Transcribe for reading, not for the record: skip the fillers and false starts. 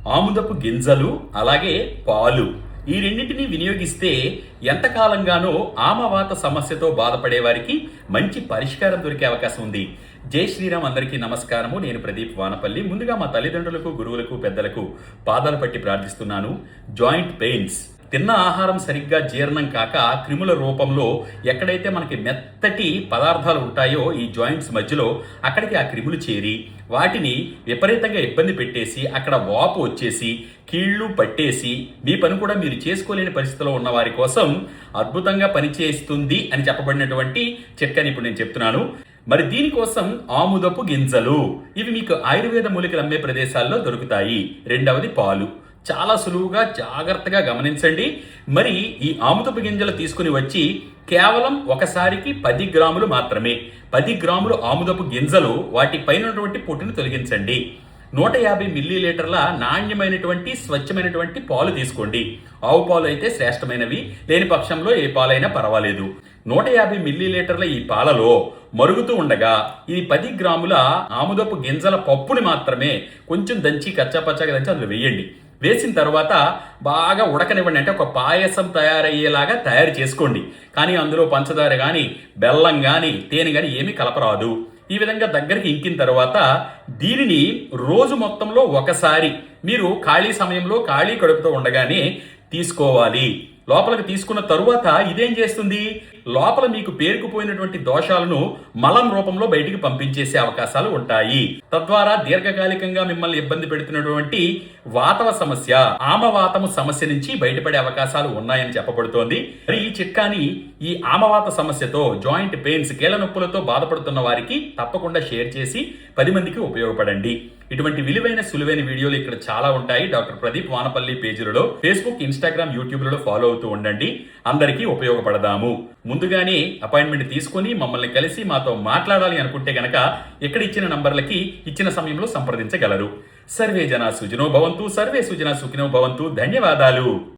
ఆముదపు గింజలు అలాగే పాలు ఈ రెండింటిని వినియోగిస్తే ఎంతకాలంగానో ఆమవాత సమస్యతో బాధపడే వారికి మంచి పరిష్కారం దొరికే అవకాశం ఉంది. జై శ్రీరామ్. అందరికీ నమస్కారము. నేను ప్రదీప్ వానపల్లి. ముందుగా మా తల్లిదండ్రులకు, గురువులకు, పెద్దలకు పాదాలు పట్టి ప్రార్థిస్తున్నాను. జాయింట్ పెయిన్స్, తిన్న ఆహారం సరిగ్గా జీర్ణం కాక క్రిముల రూపంలో ఎక్కడైతే మనకి మెత్తటి పదార్థాలు ఉంటాయో ఈ జాయింట్స్ మధ్యలో అక్కడికి ఆ క్రిములు చేరి వాటిని విపరీతంగా ఇబ్బంది పెట్టేసి అక్కడ వాపు వచ్చేసి కీళ్ళు పట్టేసి మీ పని కూడా మీరు చేసుకోలేని పరిస్థితిలో ఉన్న వారి కోసం అద్భుతంగా పనిచేస్తుంది అని చెప్పబడినటువంటి చిట్కాని ఇప్పుడు నేను చెప్తున్నాను. మరి దీనికోసం ఆముదపు గింజలు, ఇవి మీకు ఆయుర్వేద మూలికలు అమ్మే ప్రదేశాల్లో దొరుకుతాయి. రెండవది పాలు. చాలా సులువుగా జాగ్రత్తగా గమనించండి. మరి ఈ ఆముదపు గింజలు తీసుకుని వచ్చి కేవలం ఒకసారికి 10 గ్రాములు మాత్రమే, 10 గ్రాములు ఆముదపు గింజలు వాటి పైన ఉన్నటువంటి పొట్టును తొలగించండి. 150 మిల్లీలీటర్ల నాణ్యమైనటువంటి స్వచ్ఛమైనటువంటి పాలు తీసుకోండి. ఆవు పాలు అయితే శ్రేష్టమైనవి, లేని పక్షంలో ఏ పాలైనా పర్వాలేదు. 150 మిల్లీలీటర్ల ఈ పాలలో మరుగుతూ ఉండగా ఈ 10 గ్రాముల ఆముదపు గింజల పప్పుని మాత్రమే కొంచెం దంచి కచ్చాపచ్చాగా దంచి అందులో వేయండి. వేసిన తర్వాత బాగా ఉడకనివ్వండి. అంటే ఒక పాయసం తయారయ్యేలాగా తయారు చేసుకోండి. కానీ అందులో పంచదార కానీ, బెల్లం కానీ, తేనె కానీ ఏమీ కలపరాదు. ఈ విధంగా దగ్గరికి ఇంకిన తర్వాత దీనిని రోజు మొత్తంలో ఒకసారి మీరు ఖాళీ సమయంలో ఖాళీ కడుపుతో ఉండగానే తీసుకోవాలి. లోపలికి తీసుకున్న తరువాత ఇదేం చేస్తుంది, లోపల మీకు పేరుకుపోయినటువంటి దోషాలను మలం రూపంలో బయటికి పంపించేసే అవకాశాలు ఉంటాయి. తద్వారా దీర్ఘకాలికంగా మిమ్మల్ని ఇబ్బంది పెడుతున్నటువంటి వాతవ సమస్య, ఆమవాతము సమస్య నుంచి బయటపడే అవకాశాలు ఉన్నాయని చెప్పబడుతోంది. మరి ఈ చిట్కాని ఈ ఆమవాత సమస్యతో, జాయింట్ పెయిన్స్, కీళ్ళ నొప్పులతో బాధపడుతున్న వారికి తప్పకుండా షేర్ చేసి 10 మందికి ఉపయోగపడండి. ఇటువంటి విలువైన సులువైన వీడియోలు ఇక్కడ చాలా ఉంటాయి. డాక్టర్ ప్రదీప్ వానపల్లి పేజీలలో, ఫేస్బుక్, ఇన్స్టాగ్రామ్, యూట్యూబ్లలో ఫాలో అవుతూ ఉండండి. అందరికీ ఉపయోగపడదాము. ముందుగానే అపాయింట్మెంట్ తీసుకొని మమ్మల్ని కలిసి మాతో మాట్లాడాలి అనుకుంటే గనక ఇక్కడ ఇచ్చిన నంబర్లకి ఇచ్చిన సమయంలో సంప్రదించగలరు. సర్వే జనా సుఖినో భవంతు, సర్వే సుజనా సుఖినో భవంతు. ధన్యవాదాలు.